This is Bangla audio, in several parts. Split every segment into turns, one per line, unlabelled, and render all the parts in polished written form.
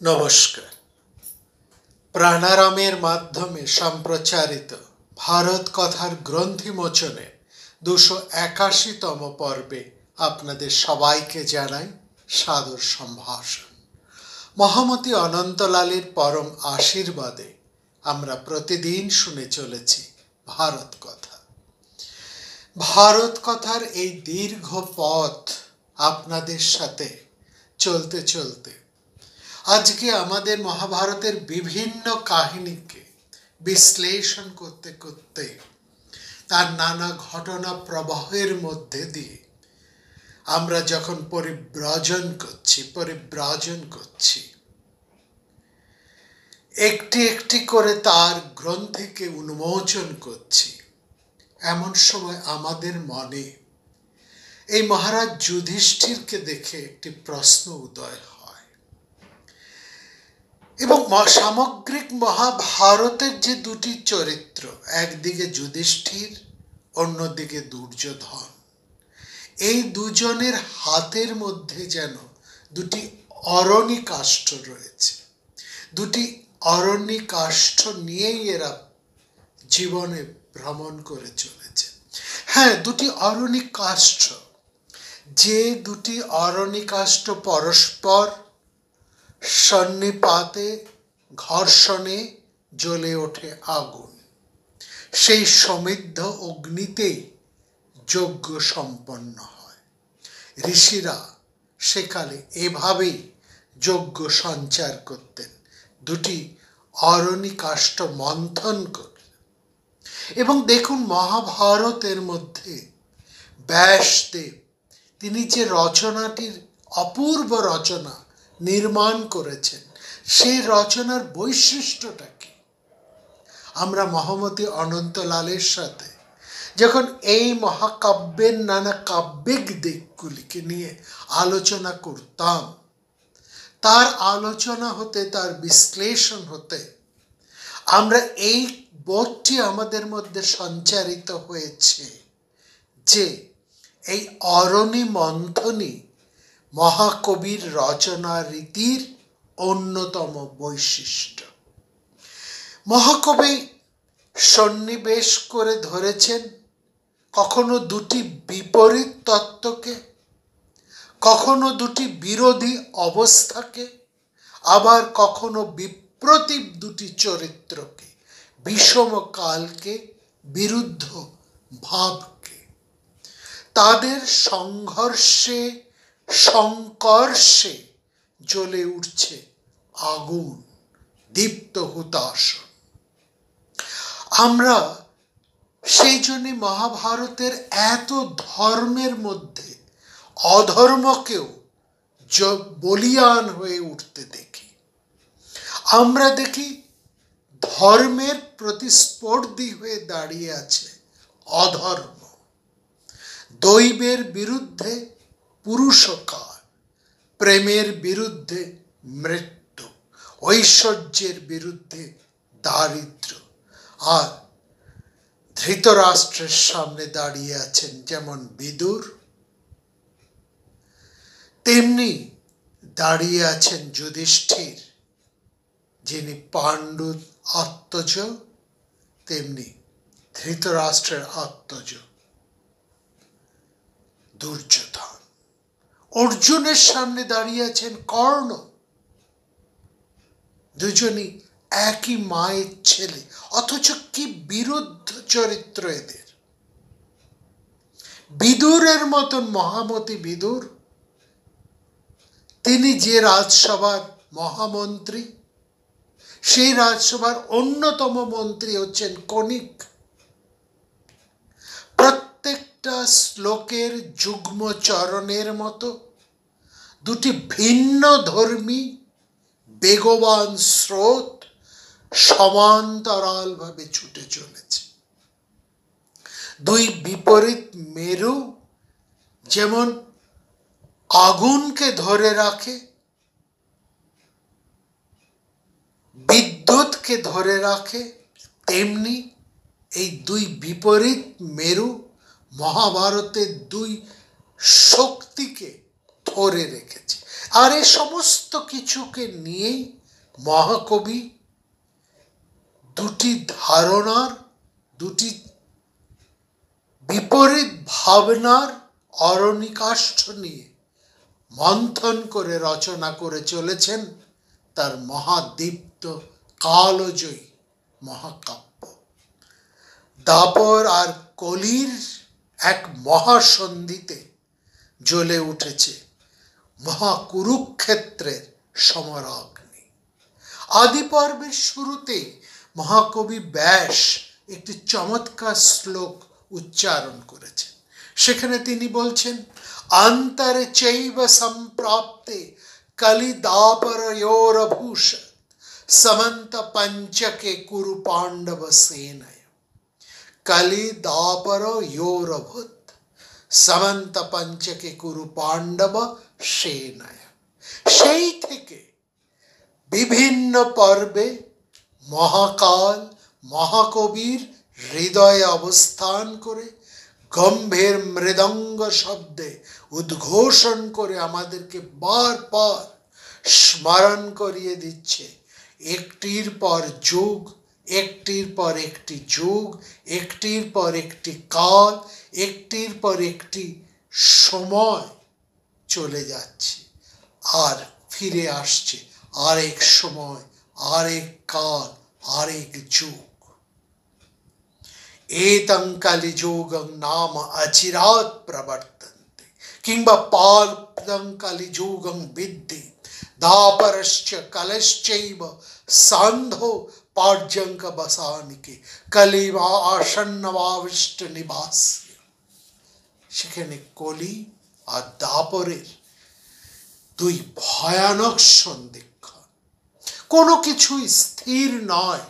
নমস্কার। প্রাণারামের মাধ্যমে সম্প্রচারিত ভারত কথার গ্রন্থি মোচনে 281তম পর্বে আপনাদের সবাইকে জানাই সাদর সম্ভাষণ। মহামতি অনন্তলালের পরম আশীর্বাদে আমরা প্রতিদিন শুনে চলেছি ভারত কথা। ভারত কথার এই দীর্ঘ পথ আপনাদের সাথে চলতে চলতে আজকে আমাদের মহাভারতের বিভিন্ন কাহিনীকে বিশ্লেষণ করতে করতে তার নানা ঘটনা প্রবাহের মধ্যে দিয়ে আমরা যখন পরিব্রাজন করছি একটি একটি করে তার গ্রন্থিকে উন্মোচন করছি, এমন সময় আমাদের মনে এই মহারাজ যুধিষ্ঠিরকে দেখে একটি প্রশ্ন উদয় হয় এবং সামগ্রিক মহাভারতের যে দুটি চরিত্র, একদিকে যুধিষ্ঠির, অন্যদিকে দুর্যোধন, এই দুজনের হাতের মধ্যে যেন দুটি অরণি কাষ্ঠ রয়েছে। দুটি অরণি কাষ্ঠ নিয়েই এরা জীবনে ভ্রমণ করে চলেছে। হ্যাঁ, দুটি অরণি কাষ্ঠ, যে দুটি অরণি কাষ্ঠ পরস্পর সন্নিপাতে ঘর্ষণে জ্বলে ওঠে আগুন, সেই সমৃদ্ধ অগ্নিতেই যজ্ঞ সম্পন্ন হয়। ঋষিরা সেকালে এভাবেই যজ্ঞ সঞ্চার করতেন, দুটি অরণি কাষ্ঠ মন্থন করে। এবং দেখুন, মহাভারতের মধ্যে ব্যাসদেব তিনি যে রচনাটির অপূর্ব রচনা নির্মাণ করেছেন, সেই রচনার বৈশিষ্ট্যটা কি? আমরা মহামতি অনন্তলালের সাথে যখন এই মহাকাব্যের নানা কাব্যিক দিকগুলিকে নিয়ে আলোচনা করতাম, তার আলোচনা হতে, তার বিশ্লেষণ হতে আমরা এই বোধটি আমাদের মধ্যে সঞ্চারিত হয়েছে যে এই অরণি মন্থনই মহাকবির রচনা রীতির অন্যতম বৈশিষ্ট্য। মহাকবি সন্নিবেশ করে ধরেছেন কখনো দুটি বিপরীত তত্ত্বকে, কখনো দুটি বিরোধী অবস্থাকে, আবার কখনো বিপ্রতীপ দুটি চরিত্রকে, বিষম কালকে, বিরুদ্ধ ভাবকে। তাদের সংঘর্ষে সংকর্ষে জ্বলে উঠছে আগুন, দীপ্ত হুতাশন। আমরা সেই জন্য মহাভারতের এত ধর্মের মধ্যে অধর্মকেও বলীয়ান হয়ে উঠতে দেখি। আমরা দেখি ধর্মের প্রতিস্পর্ধী হয়ে দাঁড়িয়ে আছে অধর্ম। দৈবের বিরুদ্ধে পুরুষকার, প্রেমের বিরুদ্ধে মৃত্যু, ঐশ্বর্যের বিরুদ্ধে দারিদ্র। আর ধৃতরাষ্ট্রের সামনে দাঁড়িয়ে আছেন যেমন বিদুর, তেমনি দাঁড়িয়ে আছেন যুধিষ্ঠির, যিনি পাণ্ডুর আত্মজ, তেমনি ধৃতরাষ্ট্রের আত্মজ দুর্যোধন। অর্জুনের সামনে দাঁড়িয়ে আছেন কর্ণ। দুজনই একই মায়ের ছেলে, অথচ কি বিরুদ্ধ চরিত্র এদের। বিদুরের মতন মহামতি বিদুর, তিনি যে রাজসভার মহামন্ত্রী, সেই রাজসভার অন্যতম মন্ত্রী হচ্ছেন কণিক। প্রত্যেকটা শ্লোকের যুগ্ম চরণের মতো দুটি ভিন্ন ধর্মী বেগবান স্রোত সমান্তরাল ভাবে ছুটে চলেছে। দুই বিপরীত মেরু যেমন আগুনকে ধরে রাখে, বিদ্যুৎকে ধরে রাখে, তেমনি এই দুই বিপরীত মেরু মহাভারতের দুই শক্তিকে ধরে রেখেছে। আর এই সমস্ত কিছুকে নিয়েই মহাকবি দুটি ধারণার, দুটি বিপরীত ভাবনার অরণিকাষ্ঠ নিয়ে মন্থন করে রচনা করে চলেছেন তার মহাদীপ্ত কালজয়ী মহাকাব্য। দাপর আর কলির এক মহাসন্ধিতে জ্বলে উঠেছে মহাকুরুক্ষেত্রের সমরাগ্নি। আদি পর্বের শুরুতে মহাকবি ব্যাস একটি চমৎকার শ্লোক উচ্চারণ করেছেন। সেখানে তিনি বলছেন, অন্তরে চৈব সম্প্রাপ্তে কলি দাপরয়োরভূষ समंत पंचके कुरु पांडव सेनय। कली दापर योरभूत समंत पंचके कुरु पांडव सेनय। সেই থেকে বিভিন্ন পর্বে মহাকাল মহাকবির হৃদয়ে অবস্থান করে গম্ভীর মৃদঙ্গ শব্দে উদ্ঘোষণ করে আমাদেরকে বারবার স্মরণ করিয়ে দিচ্ছে একটির পর যুগ, একটির পর একটি যুগ, একটির পর একটি কাল, একটির পর একটি সময় চলে যাচ্ছে আর ফিরে আসছে আরেক সময়, আরেক কাল, আরেক যুগ। एतं कलिजुगं नाम अचिरात् प्रवर्तन्ते किंबा पाल्पदं कलिजुगं विद्धि दापरश्च कलश्चैव सांधो पार्जंक बसानिके कलिवा आसन्नवाविष्ट निवास्य। সেখানে কলি আর দাপরের দুই ভয়ানক সন্ধিক্ষণ। কোনো কিছুই স্থির নয়।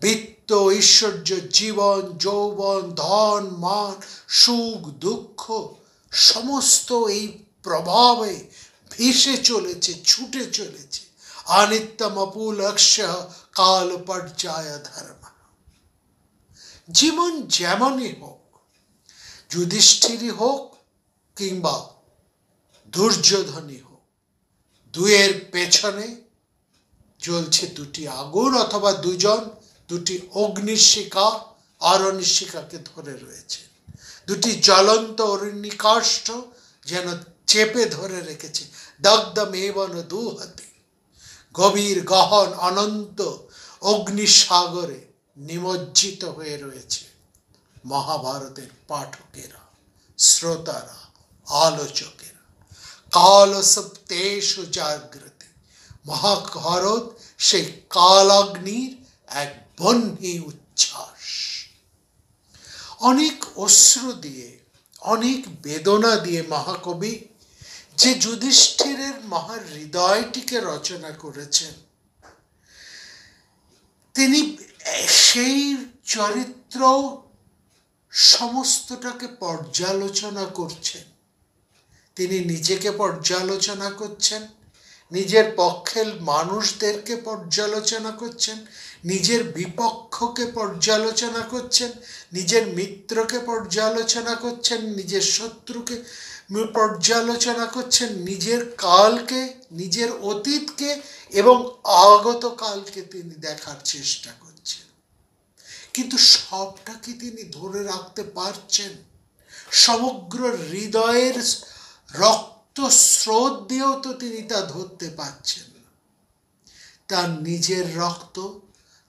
বিত্ত, ঐশ্বর্য, জীবন, যৌবন, ধন, মান, সুখ, দুঃখ সমস্ত এই প্রভাবে ভেসে চলেছে, ছুটে চলেছে। অনিত্যমপুলক্ষ্য কাল পর্যায় ধর্ম। জীবন যেমনই হোক, যুধিষ্ঠিরই হোক কিংবা দুর্যোধনই হোক, দুয়ের পেছনে জ্বলছে দুটি আগুন অথবা দুটি অগ্নিশিখা অরণ্যশিখাকে ধরে রয়েছে। দুটি জ্বলন্ত অরণ্যিকাষ্ঠ যেন চেপে ধরে রেখেছে। দগ্ধমেবন দুহতে। গভীর গহন অনন্ত অগ্নিসাগরে নিমজ্জিত হয়ে রয়েছে মহাভারতের পাঠকেরা, শ্রোতারা, আলোচকেরা। কালসুপ্তেষু জাগ্রতে। মহাভারত সেই কালাগ্নির এক বহ্নি উচ্ছ্বাস। অনেক অশ্রু দিয়ে, অনেক বেদনা দিয়ে মহাকবি যে যুধিষ্ঠিরের মহাহৃদয়টিকে রচনা করেছেন, তিনি সেই চরিত্র সমস্তটাকে পর্যালোচনা করছেন। তিনি নিজেকে পর্যালোচনা করছেন, নিজের পক্ষের মানুষদেরকে পর্যালোচনা করছেন, নিজের বিপক্ষকে পর্যালোচনা করছেন, নিজের মিত্রকে পর্যালোচনা করছেন, নিজের শত্রুকে পর্যালোচনা করছেন, নিজের কালকে, নিজের অতীতকে এবং আগত কালকে তিনি দেখার চেষ্টা করছেন। কিন্তু সবটাকে তিনি ধরে রাখতে পারছেন? সমগ্র হৃদয়ের রক্ত স্রোত দিয়েও তো তিনি তা ধরতে পারছেন না। তার নিজের রক্ত,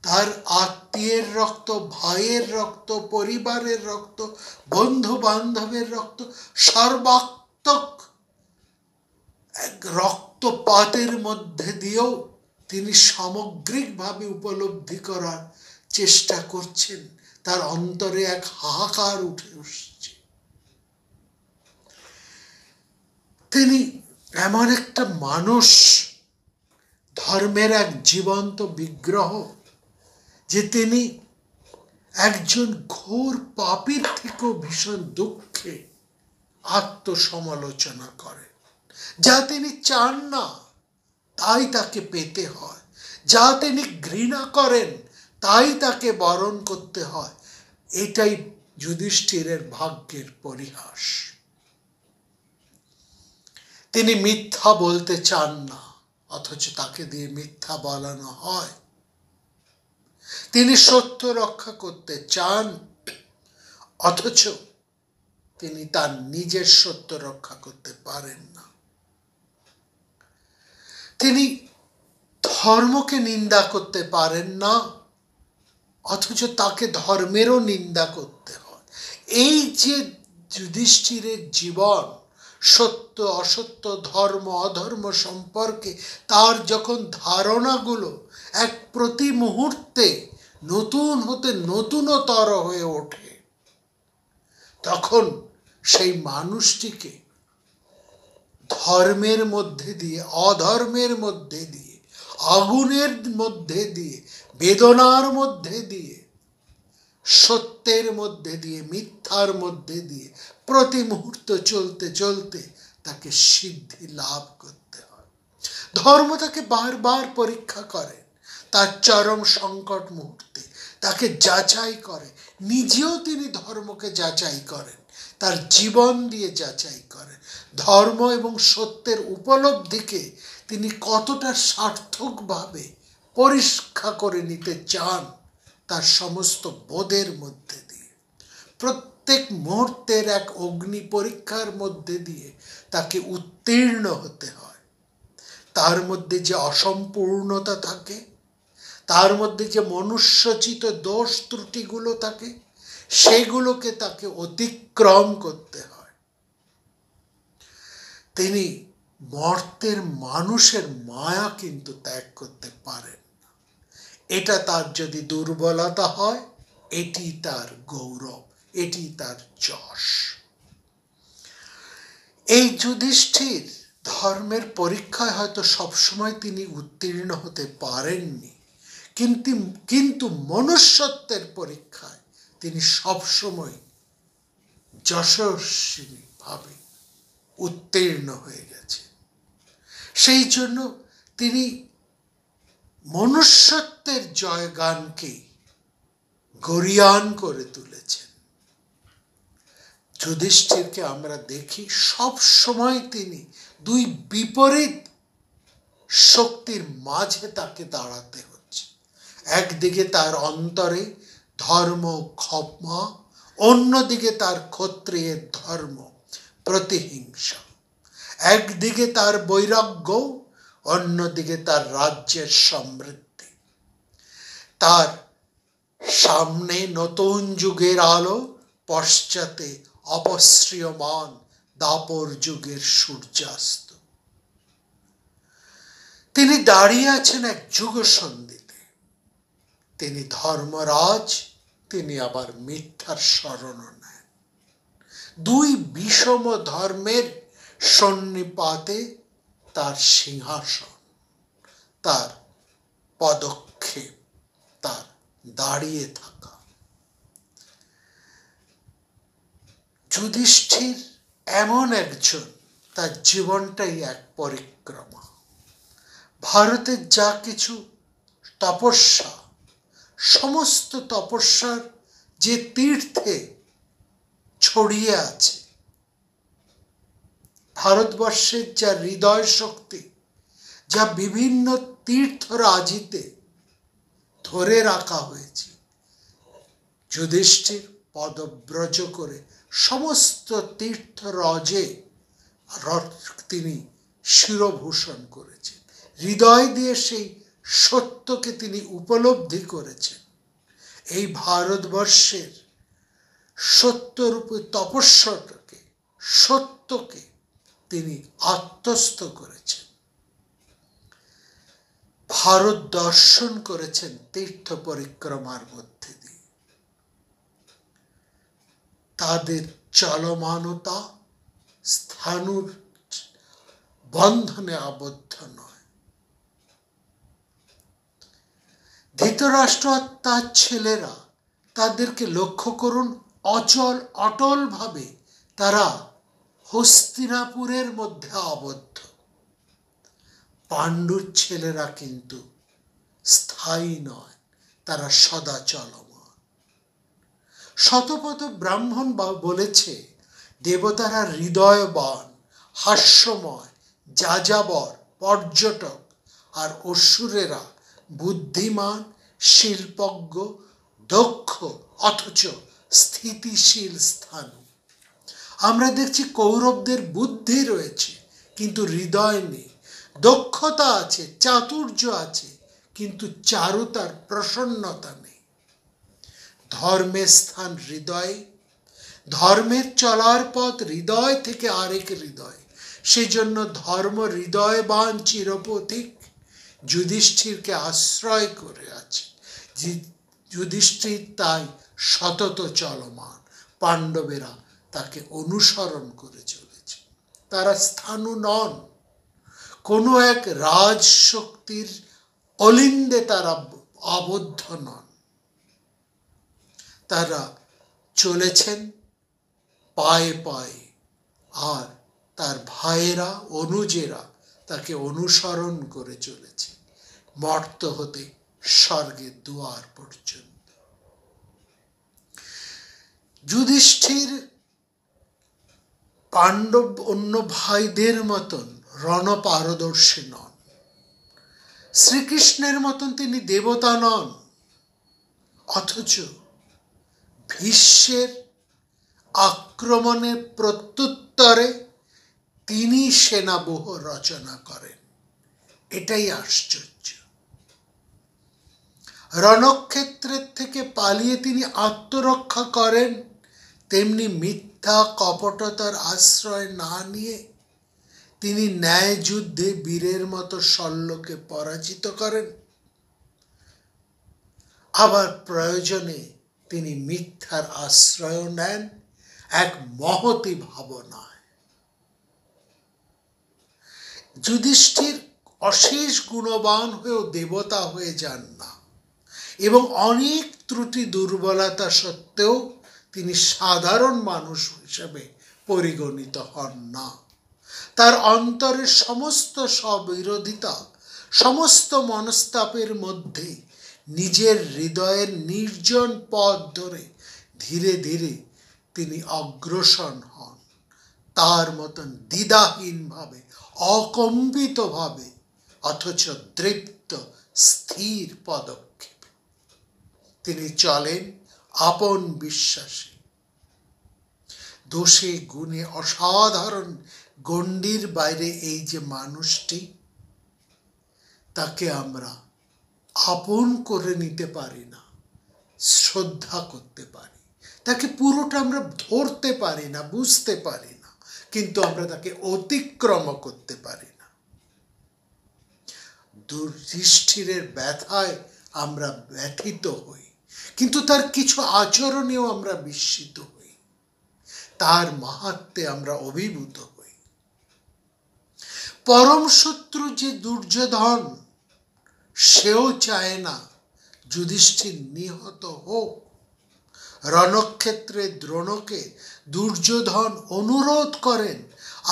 তার আত্মীয়ের রক্ত, ভাইয়ের রক্ত, পরিবারের রক্ত, বন্ধু বান্ধবের রক্ত, সর্বাত্মক এক রক্তপাতের মধ্যে দিয়েও তিনি সামগ্রিকভাবে উপলব্ধি করার চেষ্টা করছেন। তার অন্তরে এক হাহাকার উঠে আসছে। তিনি এমন একটা মানুষ, ধর্মের এক জীবন্ত বিগ্রহ, যে তিনি একজন ঘোর পাপীর থেকেও ভীষণ দুঃখে আত্মসমালোচনা করেন। যা তিনি চান না তাই তাকে পেতে হয়, যা তিনি ঘৃণা করেন তাই তাকে বরণ করতে হয়। এটাই যুধিষ্ঠিরের ভাগ্যের পরিহাস। তিনি মিথ্যা বলতে চান না, অথচ তাকে দিয়ে মিথ্যা বলানো হয়। তিনি সত্য রক্ষা করতে চান, অথচ তিনি তার নিজের সত্য রক্ষা করতে পারেন না। তিনি ধর্মকে নিন্দা করতে পারেন না, অথচ তাকে ধর্মেরও নিন্দা করতে হয়। এই যে যুধিষ্ঠিরের জীবন, সত্য অসত্য, ধর্ম অধর্ম সম্পর্কে তার যখন ধারণাগুলো এক প্রতি মুহূর্তে নতুন হতে নতুনতর হয়ে ওঠে, তখন সেই মানুষটিকে ধর্মের মধ্যে দিয়ে, অধর্মের মধ্যে দিয়ে, আগুনের মধ্যে দিয়ে, বেদনার মধ্যে দিয়ে, সত্যের মধ্যে দিয়ে, মিথ্যার মধ্যে দিয়ে প্রতি মুহূর্ত চলতে চলতে তাকে সিদ্ধি লাভ করতে হয়। ধর্ম তাকে বারবার পরীক্ষা করে, তার চরম সংকট মুহূর্তে তাকে যাচাই করে। নিজেও তিনি ধর্মকে যাচাই করেন, তার জীবন দিয়ে যাচাই করেন। ধর্ম এবং সত্যের উপলব্ধিকে তিনি কতটা সার্থকভাবে পরীক্ষা করে নিতে চান, তার সমস্ত বোধের মধ্যে দিয়ে, প্রত্যেক মুহূর্তের এক অগ্নি পরীক্ষার মধ্যে দিয়ে তাকে উত্তীর্ণ হতে হয়। তার মধ্যে যে অসম্পূর্ণতা থাকে, তার মধ্যে যে মনুষ্যচিত দোষ ত্রুটিগুলো থাকে, সেগুলোকে তাকে অতিক্রম করতে হয়। তিনি মর্তের মানুষের মায়া কিন্তু ত্যাগ করতে পারেন না। এটা তার যদি দুর্বলতা হয়, এটি তার গৌরব, এটি তার যশ। এই যুধিষ্ঠির ধর্মের পরীক্ষায় হয়তো সবসময় তিনি উত্তীর্ণ হতে পারেননি, কিন্তু মনুষ্যত্বের পরীক্ষায় তিনি সবসময় যশস্বিনী ভাবে উত্তীর্ণ হয়ে গেছে। সেই জন্য তিনি মনুষ্যত্বের জয়গানকে গরিয়ান করে তুলেছেন। যুধিষ্ঠিরকে আমরা দেখি সব সময় তিনি দুই বিপরীত শক্তির মাঝে তাকে দাঁড়াতে হচ্ছে। একদিকে তার অন্তরে ধর্ম ক্ষমা, অন্যদিকে তার ক্ষত্রিয়ের ধর্ম প্রতিহিংসা। একদিকে তার বৈরাগ্য, অন্যদিকে তার রাজ্যের সমৃদ্ধি। তার সামনে নতুন যুগের আলো, পশ্চাতে অপসৃয়মান দাপর যুগের সূর্যাস্ত। তিনি দাঁড়িয়ে আছেন এক যুগ সন্ধিতে। তিনি ধর্মরাজ, তিনি আবার মিথ্যার শরণ নেন। দুই বিষম ধর্মের সন্নিপাতে তার সিংহাসন, তার পদক্ষেপ, তার দাঁড়িয়ে থাকা। যুধিষ্ঠির এমন একজন, তার জীবনটাই এক পরিক্রমা। ভারতের যা কিছু তপস্যা, সমস্ত তপস্যার যে তীর্থে ছড়িয়ে আছে, ভারতবর্ষের যা হৃদয় শক্তি, যা বিভিন্ন তীর্থরাজিতে ধরে রাখা হয়েছে, যুধিষ্ঠির পদব্রজ করে সমস্ত তীর্থরাজে তিনি শিরভূষণ করেছেন। হৃদয় দিয়ে সেই সত্যকে তিনি উপলব্ধি করেছেন। এই ভারতবর্ষের সত্যরূপে তপস্যাটাকে, সত্যকে তিনি আত্মস্থ করেছেন। ভারত দর্শন করেছেন তীর্থ পরিক্রমার মধ্যে দিয়ে। তাদের চলমানতা স্থাণুর বন্ধনে আবদ্ধ নয়। ধৃতরাষ্ট্র আর তার ছেলেরা, তাদেরকে লক্ষ্য করুন, অটল ভাবে তারা হস্তিনাপুরের মধ্যে আবদ্ধ। পাণ্ডুর ছেলেরা কিন্তু স্থায়ী নয়, তারা সদা চলমান। শতপথ ব্রাহ্মণ বলেছে, দেবতারা হৃদয়বান, হাস্যময়, যাযাবর, পর্যটক আর অসুরেরা বুদ্ধিমান, শিল্পজ্ঞ, দক্ষ অথচ স্থিতিশীল স্থান। আমরা দেখছি কৌরবদের বুদ্ধি রয়েছে কিন্তু হৃদয় নেই, দক্ষতা আছে, চাতুর্য আছে কিন্তু চারুতার প্রসন্নতা নেই। ধর্মের স্থান হৃদয়ে, ধর্মের চলার পথ হৃদয় থেকে আরেক হৃদয়। সেজন্য ধর্ম হৃদয়বান চিরপথিক যুধিষ্ঠিরকে আশ্রয় করে আছে। যুধিষ্ঠির তাই সতত চলমান, পাণ্ডবেরা তাকে অনুসরণ করে চলেছে। তারা স্থাণু নন, কোনো এক রাজশক্তির অলিন্দে তারা আবদ্ধ নন। তারা চলেছেন পায়ে পায়ে, আর তার ভাইয়েরা, অনুজেরা তাকে অনুসরণ করে চলেছে মর্ত হতে স্বর্গের দুয়ার পর্যন্ত। যুধিষ্ঠির পাণ্ডব অন্য ভাইদের মতন রণপারদর্শী নন, শ্রীকৃষ্ণের মতন তিনি দেবতা নন, অথচ ভীষ্মের আক্রমণের প্রত্যুত্তরে তিনি সেনাব্যূহ রচনা করেন। এটাই আশ্চর্য। রণক্ষেত্রের থেকে পালিয়ে তিনি আত্মরক্ষা করেন, তেমনি মিথ্যা কপটতার আশ্রয় না নিয়ে তিনি ন্যায় যুদ্ধে বীরের মতো শল্যকে পরাজিত করেন। আবার প্রয়োজনে তিনি মিথ্যার আশ্রয় নেন এক মহতী ভাবনায়। যুধিষ্ঠির অশেষ গুণবান হয়েও দেবতা হয়ে যান না, এবং অনেক ত্রুটি দুর্বলতা সত্ত্বেও তিনি সাধারণ মানুষ হিসেবে পরিগণিত হন না। তার অন্তরের সমস্ত স্ববিরোধিতা, সমস্ত মনস্তাপের মধ্যে নিজের হৃদয়ের নির্জন পথ ধরে ধীরে ধীরে তিনি অগ্রসর হন, তার মতন দ্বিধাহীনভাবে, অকম্পিতভাবে, অথচ দৃপ্ত স্থির পদক্ষেপে তিনি চলেন আপন বিশ্বাসে। দোষে গুণে অসাধারণ গণ্ডির বাইরে এই যে মানুষটি, তাকে আমরা আপন করে নিতে পারি না, শ্রদ্ধা করতে পারি, তাকে পুরোটা আমরা ধরতে পারি না, বুঝতে পারি না, কিন্তু আমরা তাকে অতিক্রম করতে পারি না। যুধিষ্ঠিরের ব্যথায় আমরা ব্যথিত হই, কিন্তু তার কিছু আচরণেও আমরা বিস্মিত হই, তার মাহাত্ম্যে আমরা অভিভূত হই। পরম শত্রু যে দুর্যোধন, সেও চায় না যুধিষ্ঠির নিহত হোক। রণক্ষেত্রে দ্রোণকে দুর্যোধন অনুরোধ করেন,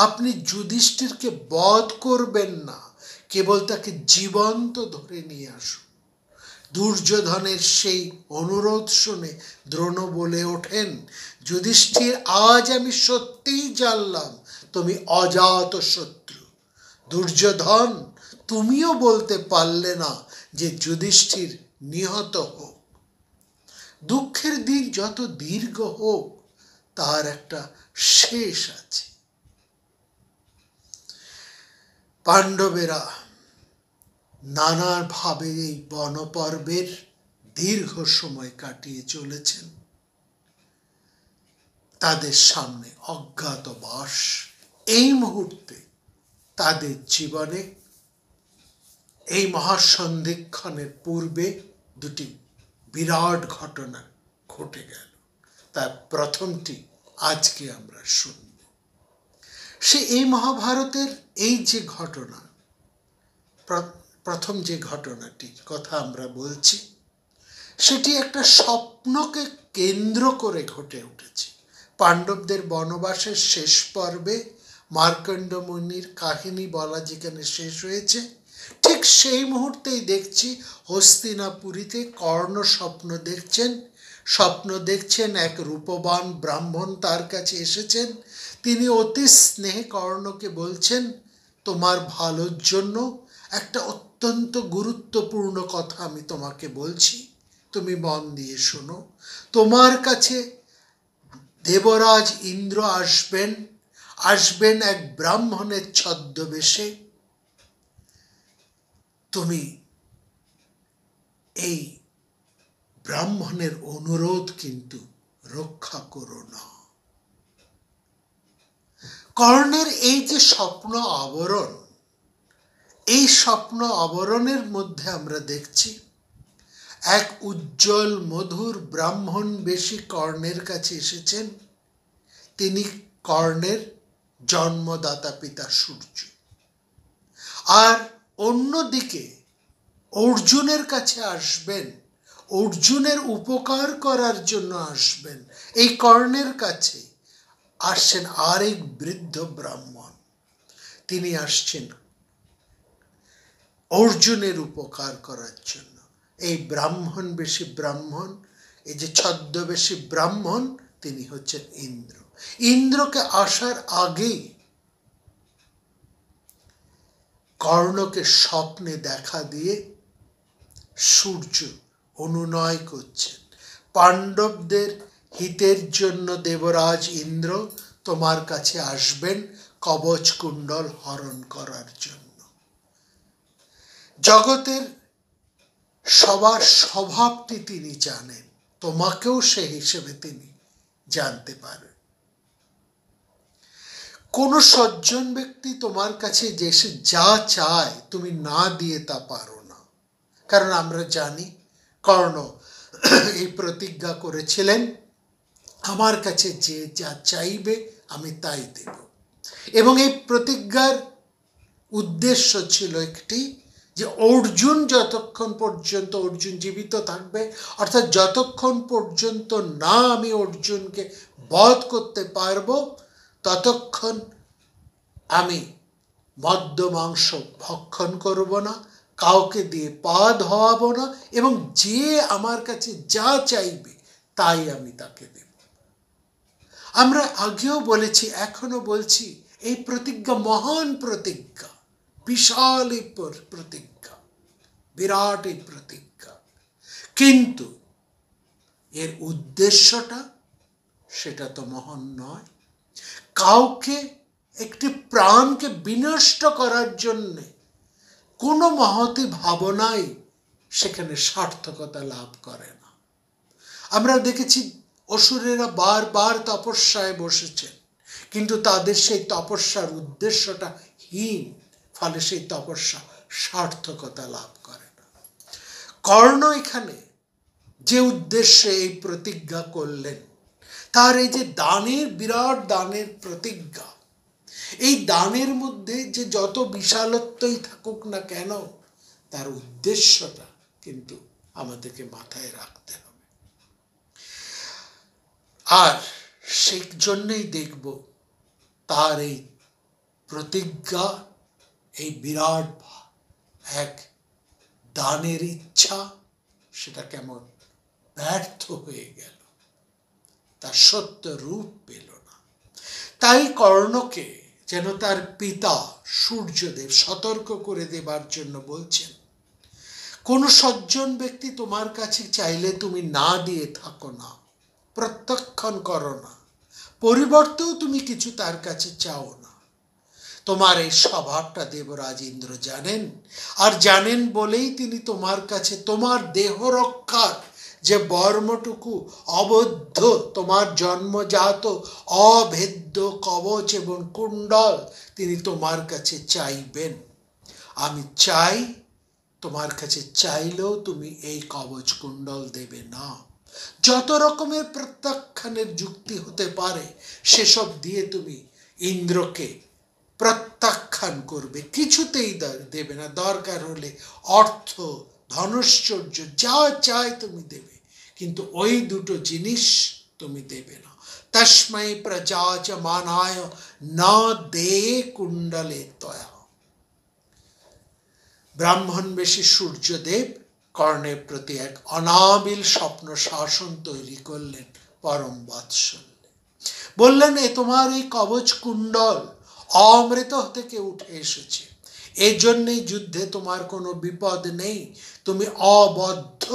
আপনি যুধিষ্ঠিরকে বধ করবেন না, কেবল তাকে জীবন্ত ধরে নিয়ে আসুন। দুর্যোধনের সেই অনুরোধ শুনে দ্রোণ বলে ওঠেন, যুধিষ্ঠির, আজ আমি সত্যিই জানলাম তুমি অজাত শত্রু। দুর্যোধন, তুমিও বলতে পারলে না যে যুধিষ্ঠির নিহত হোক। দুঃখের দিন যত দীর্ঘ হোক, তার একটা শেষ আছে। পাণ্ডবেরা নানাভাবে এই বনপর্বের দীর্ঘ সময় কাটিয়ে চলেছেন। তাদের সামনে অজ্ঞাতবাস। এই মুহূর্তে তাদের জীবনে এই মহাসন্ধিক্ষণের পূর্বে দুটি বিরাট ঘটনা ঘটে গেল। তার প্রথমটি আজকে আমরা শুনব। এই মহাভারতের এই যে ঘটনা, প্রথম যে ঘটনাটির কথা আমরা বলছি, সেটি একটা স্বপ্নকে কেন্দ্র করে ঘটে উঠেছে। পাণ্ডবদের বনবাসের শেষ পর্বে মার্কণ্ড মুনির কাহিনী বলা যেখানে শেষ হয়েছে, ঠিক সেই মুহূর্তেই দেখছি হস্তিনাপুরীতে কর্ণ স্বপ্ন দেখছেন এক রূপবান ব্রাহ্মণ তার কাছে এসেছেন। তিনি অতি স্নেহে কর্ণকে বলছেন, তোমার ভালোর জন্য একটা অত্যন্ত গুরুত্বপূর্ণ কথা আমি তোমাকে বলছি, তুমি মন দিয়ে শোনো। তোমার কাছে দেবরাজ ইন্দ্র আসবেন এক ব্রাহ্মণের ছদ্মবেশে। তুমি এই ব্রাহ্মণের অনুরোধ কিন্তু রক্ষা করো না। কর্ণের এই যে স্বপ্ন আবরণ, এই স্বপ্ন আবরণের মধ্যে আমরা দেখছি এক উজ্জ্বল মধুর ব্রাহ্মণ বেশি কর্ণের কাছে এসেছেন। তিনি কর্ণের জন্মদাতা পিতা সূর্য। আর অন্যদিকে অর্জুনের কাছে আসবেন, অর্জুনের উপকার করার জন্য আসবেন। এই কর্ণের কাছে আসছেন আরেক বৃদ্ধ ব্রাহ্মণ। তিনি আসছেন অর্জুনের উপকার করার জন্য। এই ব্রাহ্মণ বেশি ব্রাহ্মণ, এই যে ছদ্মবেশী ব্রাহ্মণ, তিনি হচ্ছেন ইন্দ্র। ইন্দ্রকে আসার আগেই কর্ণকে স্বপ্নে দেখা দিয়ে সূর্য অনুনয় করছেন, পাণ্ডবদের হিতের জন্য দেবরাজ ইন্দ্র তোমার কাছে আসবেন কবচ কুণ্ডল হরণ করার জন্য। জগতের সবার স্বভাবটি তিনি জানেন, তোমাকেও সে হিসেবে তিনি জানতে পারেন। কোন সজ্জন ব্যক্তি তোমার কাছে যে সে যা চায় তুমি না দিয়ে তা পারো না। কারণ আমরা জানি কর্ণ এই প্রতিজ্ঞা করেছিলেন, আমার কাছে যে যা চাইবে আমি তাই দেব। এবং এই প্রতিজ্ঞার উদ্দেশ্য ছিল একটি, যে অর্জুন যতক্ষণ পর্যন্ত অর্জুন জীবিত থাকবে, অর্থাৎ যতক্ষণ পর্যন্ত না আমি অর্জুনকে বধ করতে পারবো, ততক্ষণ আমি মদ্য মাংস ভক্ষণ করব না, কাউকে দিয়ে পা ধোয়াবো না, এবং যে আমার কাছে যা চাইবে তাই আমি তাকে দেব। আমরা আগেও বলেছি, এখনো বলছি, এই প্রতিজ্ঞা মহান প্রতিজ্ঞা, বিশাল এই প্রতিজ্ঞা, বিরাট এই প্রতিজ্ঞা। কিন্তু এর উদ্দেশ্যটা সেটা তো মহান নয়। কাউকে, একটি প্রাণকে বিনষ্ট করার জন্য কোনো মহতি ভাবনাই সেখানে সার্থকতা লাভ করে না। আমরা দেখেছি অসুরেরা বারবার তপস্যায় বসেছেন, কিন্তু তাদের সেই তপস্যার উদ্দেশ্যটা হীন, ফলে সেই তপস্যা সার্থকতা লাভ করে না। কর্ণ এখানে যে উদ্দেশ্যে এই প্রতিজ্ঞা করলেন, তার এই যে দানের, বিরাট দানের প্রতিজ্ঞা, এই দানের মধ্যে যে যত বিশালত্বই থাকুক না কেন, তার উদ্দেশ্যটা কিন্তু আমাদেরকে মাথায় রাখতে হবে। আর সেই জন্যই দেখব তার এই প্রতিজ্ঞা, এই বিরাট এক দানের ইচ্ছা, সেটা কেমন ব্যর্থ হয়ে গেল, তার সত্য রূপ পেল না। তাই কর্ণকে যেন তার পিতা সূর্যদেব সতর্ক করে দেবার জন্য বলছেন, কোন সজ্জন ব্যক্তি তোমার কাছে চাইলে তুমি না দিয়ে থাকো না, প্রত্যাখ্যান করো না, পরিবর্তেও তুমি কিছু তার কাছে চাও না। তোমার এই স্বভাবটা দেবরাজ ইন্দ্র জানেন, আর জানেন বলেই তিনি তোমার কাছে তোমার দেহ রক্ষার যে বর্মটুকু অবদ্ধ, তোমার জন্মজাত অভেদ্য কবচ এবং কুণ্ডল তিনি তোমার কাছে চাইবেন। আমি চাই, তোমার কাছে চাইলেও তুমি এই কবচ কুণ্ডল দেবে না। যত রকমের প্রত্যাখ্যানের যুক্তি হতে পারে সেসব দিয়ে তুমি ইন্দ্রকে প্রত্যাখ্যান করবে, কিছুতেই দেবে না। দরকার হলে অর্থ, ধনৈশ্বর্য যা চাই তুমি দেবে, কিন্তু ওই দুটো জিনিস তুমি দেবে না। তস্मै প্রজাচ মানায় না দে কুণ্ডলে তয়া। ব্রাহ্মণ বেশী সূর্যদেব কর্ণের প্রতি এক অনাবিল স্বপ্ন শাসন তৈরি করলেন পরম বাৎসল্যে। বললেন, এ তোমার এই কবচ কুণ্ডল অমৃত থেকে উঠে এসেছে। এই জন্যই যুদ্ধে তোমার কোনো বিপদ নেই, তুমি অবদ্ধ,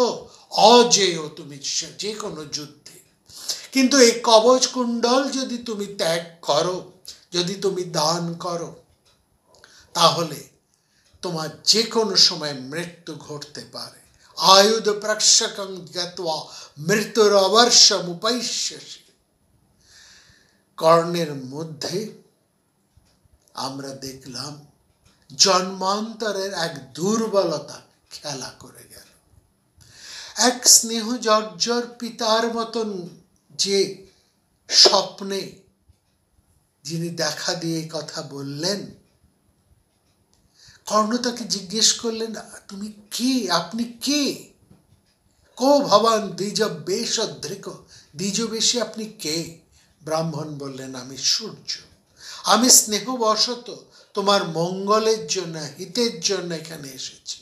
অজেয় তুমি যে কোনো যুদ্ধে। কিন্তু এই কবচ কুণ্ডল যদি তুমি ত্যাগ করো, যদি তুমি দান করো, তাহলে তোমার যে কোনো সময় মৃত্যু ঘটতে পারে। আয়ুধ প্রক্ষকং গত্বা মৃত্যুর অবশ্যমুপৈষ্যসি। কর্ণের মধ্যে আমরা দেখলাম জন্মান্তরের এক দুর্বলতা খেলা করে গেল। এক স্নেহ জর্জর পিতার মতন যে স্বপ্নে যিনি দেখা দিয়ে কথা বললেন, কর্ণ তাকে জিজ্ঞেস করলেন, তুমি কে, আপনি কে? কো ভবান দ্বিজ বেশ অধৃক, দ্বিজবেশী আপনি কে? ব্রাহ্মণ বললেন, আমি সূর্য, আমি স্নেহবশত তোমার মঙ্গলের জন্য, হিতের জন্য এখানে এসেছি।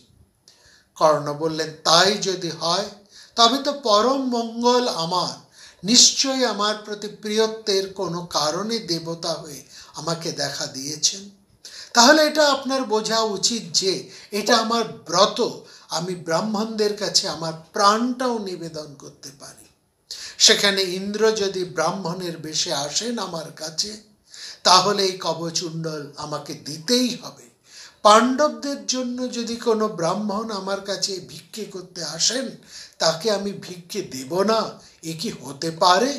কর্ণ বললেন, তাই যদি হয় তবে তো পরম মঙ্গল আমার, নিশ্চয়ই আমার প্রতি প্রিয়ত্বের কোনো কারণে দেবতা হয়ে আমাকে দেখা দিয়েছেন। তাহলে এটা আপনার বোঝা উচিত যে এটা আমার ব্রত, আমি ব্রাহ্মণদের কাছে আমার প্রাণটাও নিবেদন করতে পারি। সেখানে ইন্দ্র যদি ব্রাহ্মণের বেশে আসেন আমার কাছে, তাহলে এই কবচকুণ্ডল আমাকে দিতেই হবে। পাণ্ডবদের জন্য যদি কোনো ব্রাহ্মণ আমার কাছে ভিক্ষে করতে আসেন, তাকে আমি ভিক্ষে দেব না, এ কি হতে পারে?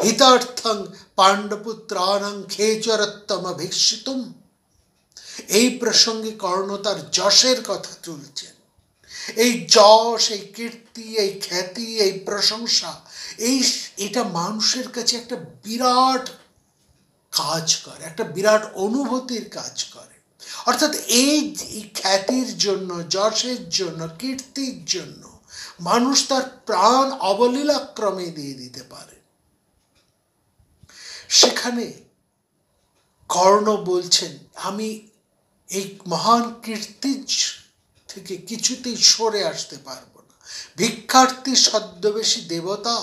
হিতার্থং পাণ্ডপুত্রাণং খেচরত্তম ভিক্ষিতুম। এই প্রসঙ্গে কর্ণ তার যশের কথা তুলছেন। এই যশ, এই কীর্তি, এই খ্যাতি, এই প্রশংসা, এটা মানুষের কাছে একটা বিরাট কাজ করে, একটা বিরাট অনুভূতির কাজ করে। অর্থাৎ এই খ্যাতির জন্য, যশের জন্য, কীর্তির জন্য মানুষ তার প্রাণ অবলীলাক্রমে দিয়ে দিতে পারে। সেখানে কর্ণ বলছেন, আমি এই মহান কীর্তি থেকে কিছুতেই সরে আসতে পারবো না। ভিক্ষার্থী ছদ্মবেশী দেবতা,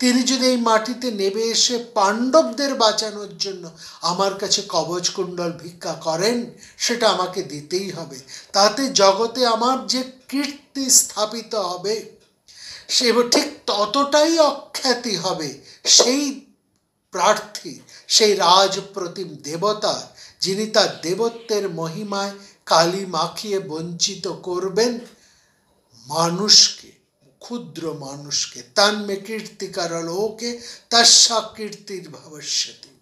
তিনি যদি এই মাটিতে নেমে এসে পাণ্ডবদের বাঁচানোর জন্য আমার কাছে কবচকুণ্ডল ভিক্ষা করেন, সেটা আমাকে দিতেই হবে। তাতে জগতে আমার যে কীর্তি স্থাপিত হবে, সে ঠিক ততটাই অখ্যাতি হবে সেই প্রার্থী, সেই রাজপ্রতিম দেবতা, যিনি তার দেবত্বের মহিমায় কালি মাখিয়ে বঞ্চিত করবেন মানুষকে, ক্ষুদ্র মানুষকে। তন্মে কীর্তিকর লোকে তস্যা কীর্তির ভবিষ্যতি।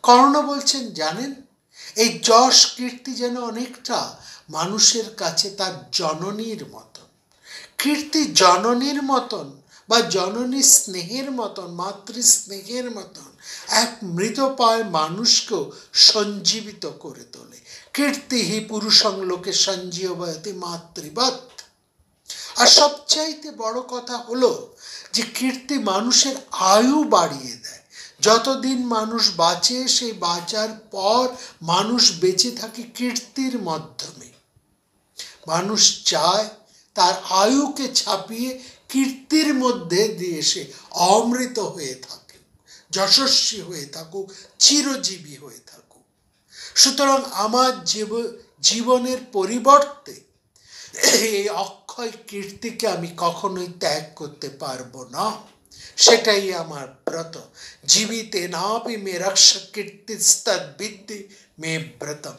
কর্ণ বলছেন, জানেন, এই যশ কীর্তি যেন অনেকটা মানুষের কাছে তার জননীর মতন। কীর্তি জননীর মতন বা জননী স্নেহের মতন, মাতৃ স্নেহের মতন এক মৃতপ্রায় মানুষকেও সঞ্জীবিত করে তোলে। কীর্তি হি পুরুষং লোকে সঞ্জীবয়তি মাতৃবৎ। আর সবচাইতে বড় কথা হলো যে কীর্তি মানুষের আয়ু বাড়িয়ে দেয়। যতদিন মানুষ বাঁচে, সেই বাঁচার পর মানুষ বেঁচে থাকে কীর্তির মাধ্যমে। মানুষ চায় তার আয়ুকে ছাপিয়ে কীর্তির মধ্যে দিয়ে সে অমৃত হয়ে থাকে, যশস্বী হয়ে থাকুক, চিরজীবী হয়ে থাকুক। সুতরাং আমার জীবনের পরিবর্তে এই অক্ষয় কীর্তিকে আমি কখনোই ত্যাগ করতে পারবো না। সেটাই আমার ব্রত। জীবিতে নাপি মে রক্ষ কীর্তিস্তদ্বিদ্ধি মে ব্রতম।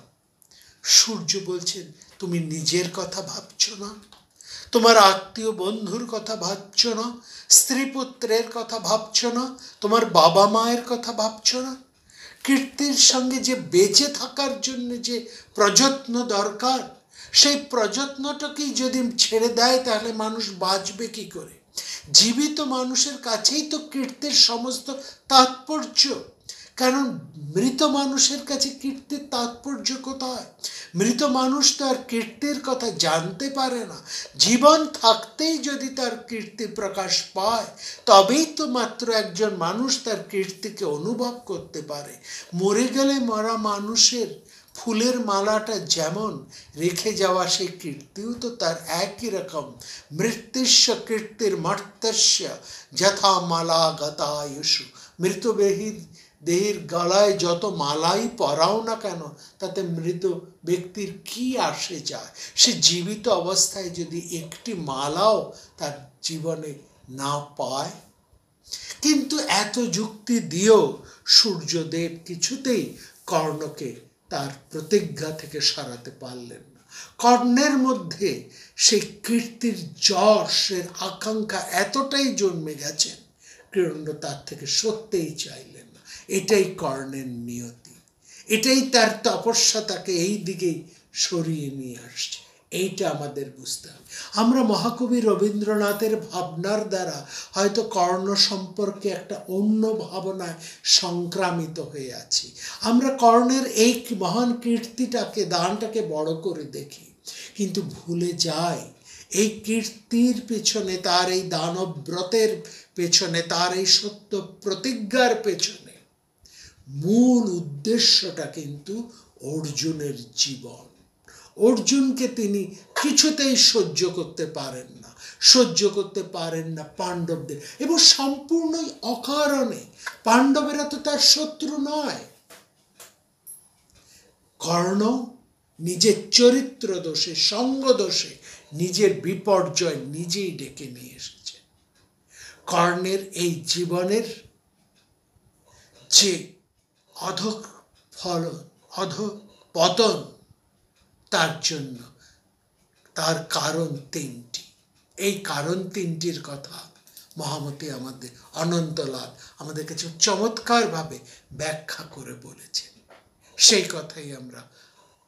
সূর্য বলছেন, তুমি নিজের কথা ভাবছো না, তোমার আত্মীয় বন্ধুর কথা ভাবছো না, স্ত্রী পুত্রের কথা ভাবছো না, তোমার বাবা মায়ের কথা ভাবছো না? কীর্তির সঙ্গে যে বেঁচে থাকার জন্য যে প্রযত্ন দরকার, সেই প্রযত্নটাকেই যদি ছেড়ে দেয়, তাহলে মানুষ বাঁচবে কি করে? জীবিত মানুষের কাছেই তো কীর্তির সমস্ত তাৎপর্য। কারণ মৃত মানুষের কাছে কীর্তির তাৎপর্য কোথায়? মৃত মানুষ তো আর কীর্তির কথা জানতে পারে না। জীবন থাকতেই যদি তার কীর্তি প্রকাশ পায়, তবেই তো মাত্র একজন মানুষ তার কীর্তিকে অনুভব করতে পারে। মরে গেলে মরা মানুষের ফুলের মালাটা যেমন রেখে যাওয়া, সেই কীর্তিও তো তার একই রকম। মৃত্যুস্য কীর্তির মর্ত্যস্য যথা মালা গতায়ুষু। দেহের গলায় যত মালাই পরাও না কেন তাতে মৃত ব্যক্তির কি আসে যায়? সে জীবিত অবস্থায় যদি একটি মালাও তার জীবনে না পায়। কিন্তু এত যুক্তি দিয়েও সূর্যদেব কিছুতেই কর্ণকে তার প্রতিজ্ঞা থেকে সরাতে পারলেন না। কর্ণের মধ্যে সেই কীর্তির যশের আকাঙ্ক্ষা এতটাই জন্মে গেছেন, কর্ণ তার থেকে সরতেই চাইলেন না। এটাই কর্ণের নিয়তি, এটাই তার তপস্যা তাকে এই দিকেই সরিয়ে নিয়ে আসছে। এইটা আমাদের বুঝতে হবে। আমরা মহাকবি রবীন্দ্রনাথের ভাবনার দ্বারা হয়তো কর্ণ সম্পর্কে একটা অন্য ভাবনায় সংক্রামিত হয়ে আছি। আমরা কর্ণের এই মহান কীর্তিটাকে, দানটাকে বড় করে দেখি, কিন্তু ভুলে যাই এই কীর্তির পেছনে, তার এই দানব্রতের পেছনে, তার এই সত্য প্রতিজ্ঞার পেছনে মূল উদ্দেশ্যটা কিন্তু অর্জুনের জীবন। অর্জুনকে তিনি কিছুতেই সহ্য করতে পারেন না, সহ্য করতে পারেন না পাণ্ডবদের, এবং সম্পূর্ণই অকারণে। পাণ্ডবেরা তো তার শত্রু নয়। কর্ণ নিজের চরিত্র দোষে, সঙ্গ দোষে নিজের বিপর্যয় নিজেই ডেকে নিয়ে এসেছে। কর্ণের এই জীবনের যে অধঃপতন, তার জন্য তার কারণ তিনটি। এই কারণ তিনটির কথা মহামতি আমাদের অনন্তলাল আমাদের কাছে চমৎকারভাবে ব্যাখ্যা করে বলেছেন। সেই কথাই আমরা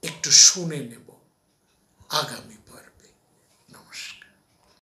একটু শুনে নেব আগামী পর্বে।